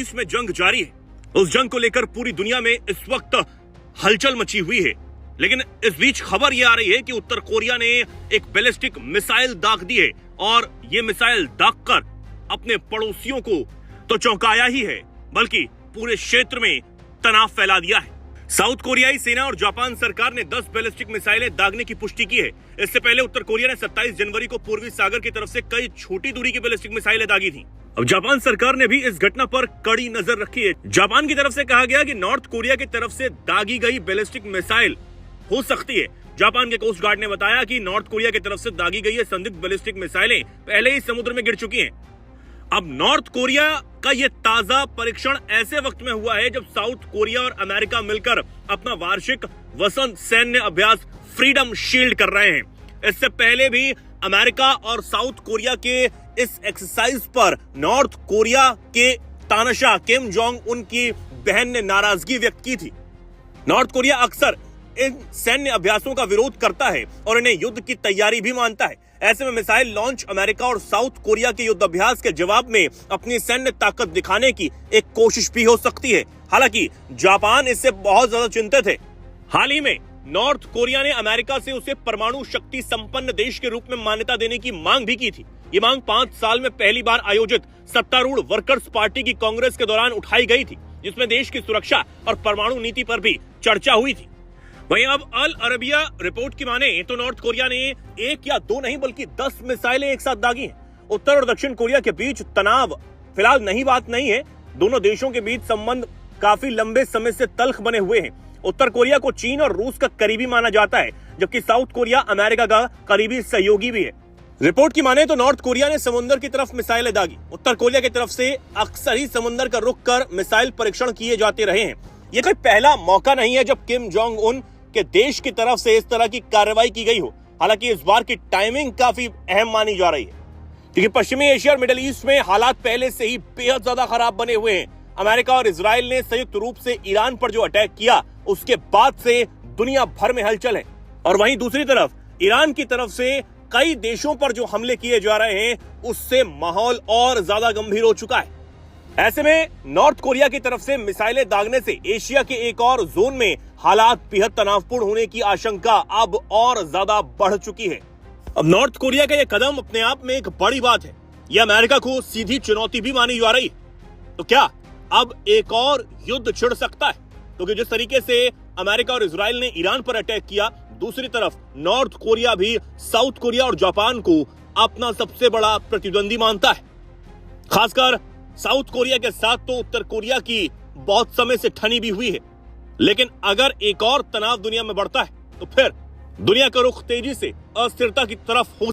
बीच में जंग जारी है। उस जंग को लेकर पूरी दुनिया में इस वक्त हलचल मची हुई है। लेकिन इस बीच खबर यह आ रही है कि उत्तर कोरिया ने एक बैलिस्टिक मिसाइल दाग दी है और यह मिसाइल दागकर अपने पड़ोसियों को तो चौंकाया ही है, बल्कि पूरे क्षेत्र में तनाव फैला दिया है। साउथ कोरियाई सेना और जापान सरकार ने 10 बैलिस्टिक मिसाइलें दागने की पुष्टि की है। इससे पहले उत्तर कोरिया ने 27 जनवरी को पूर्वी सागर की तरफ से कई छोटी दूरी की बैलिस्टिक मिसाइलें दागी थी। अब जापान सरकार ने भी इस घटना पर कड़ी नजर रखी है। जापान की तरफ से कहा गया कि नॉर्थ कोरिया की तरफ से दागी गई बैलिस्टिक मिसाइल हो सकती है। जापान के कोस्ट गार्ड ने बताया कि नॉर्थ कोरिया की तरफ से दागी गई ये संदिग्ध बैलिस्टिक मिसाइलें पहले ही समुद्र में गिर चुकी हैं। अब नॉर्थ कोरिया का ये ताजा परीक्षण ऐसे वक्त में हुआ है जब साउथ कोरिया और अमेरिका मिलकर अपना वार्षिक वसंत सैन्य अभ्यास फ्रीडम शील्ड कर रहे हैं। इससे पहले भी अमेरिका और साउथ कोरिया के इस एक्सरसाइज पर नॉर्थ कोरिया के तानाशाह किम जोंग उन की बहन ने नाराजगी व्यक्त की थी। नॉर्थ कोरिया अक्सर इन सैन्य अभ्यासों का विरोध करता है और इन्हें युद्ध की तैयारी भी मानता है। ऐसे में मिसाइल लॉन्च अमेरिका और साउथ कोरिया के युद्ध अभ्यास के जवाब में अपनी सैन्य ताकत दिखाने की एक कोशिश भी हो सकती है। हालांकि जापान इससे बहुत ज्यादा चिंतित है। हाल ही में नॉर्थ कोरिया ने अमेरिका से उसे परमाणु शक्ति संपन्न देश के रूप में मान्यता देने की मांग भी की थी। ये मांग 5 साल में पहली बार आयोजित सत्तारूढ़ वर्कर्स पार्टी की कांग्रेस के दौरान उठाई गई थी, जिसमें देश की सुरक्षा और परमाणु नीति पर भी चर्चा हुई थी। वहीं अब अल अरबिया रिपोर्ट की माने तो नॉर्थ कोरिया ने 1 या 2 नहीं बल्कि 10 मिसाइलें एक साथ दागी हैं। उत्तर और दक्षिण कोरिया के बीच तनाव फिलहाल नई बात नहीं है। दोनों देशों के बीच संबंध काफी लंबे समय से तल्ख बने हुए हैं। उत्तर कोरिया को चीन और रूस का करीबी माना जाता है, जबकि साउथ कोरिया अमेरिका का करीबी सहयोगी भी है। रिपोर्ट की माने तो नॉर्थ कोरिया ने समुद्र की तरफ मिसाइलें दागी। उत्तर कोरिया की तरफ से अक्सर ही समुद्र का रुख कर मिसाइल परीक्षण किए जाते रहे हैं। यह कोई पहला मौका नहीं है जब किम जोंग उन के देश की तरफ से इस तरह की कार्रवाई की गई हो। हालांकि इस बार की टाइमिंग काफी अहम मानी जा रही है, क्योंकि पश्चिमी एशिया और मिडिल ईस्ट में हालात पहले से ही बेहद ज्यादा खराब बने हुए हैं। अमेरिका और इजराइल ने संयुक्त रूप से ईरान पर जो अटैक किया, उसके बाद से दुनिया भर में हलचल है। और वहीं दूसरी तरफ ईरान की तरफ से कई देशों पर जो हमले किए जा रहे हैं, उससे माहौल और ज्यादा गंभीर हो चुका है। ऐसे में नॉर्थ कोरिया की तरफ से मिसाइलें दागने से एशिया के एक और जोन में हालात बेहद तनावपूर्ण होने की आशंका अब और ज्यादा बढ़ चुकी है। अब नॉर्थ कोरिया का यह कदम अपने आप में एक बड़ी बात है। यह अमेरिका को सीधी चुनौती भी मानी जा रही है। तो क्या अब एक और युद्ध छिड़ सकता है? क्योंकि जिस तरीके से अमेरिका और इजराइल ने ईरान पर अटैक किया, दूसरी तरफ नॉर्थ कोरिया भी साउथ कोरिया और जापान को अपना सबसे बड़ा प्रतिद्वंदी मानता है। खासकर साउथ कोरिया के साथ तो उत्तर कोरिया की बहुत समय से ठनी भी हुई है। लेकिन अगर एक और तनाव दुनिया में बढ़ता है तो फिर दुनिया का रुख तेजी से अस्थिरता की तरफ हो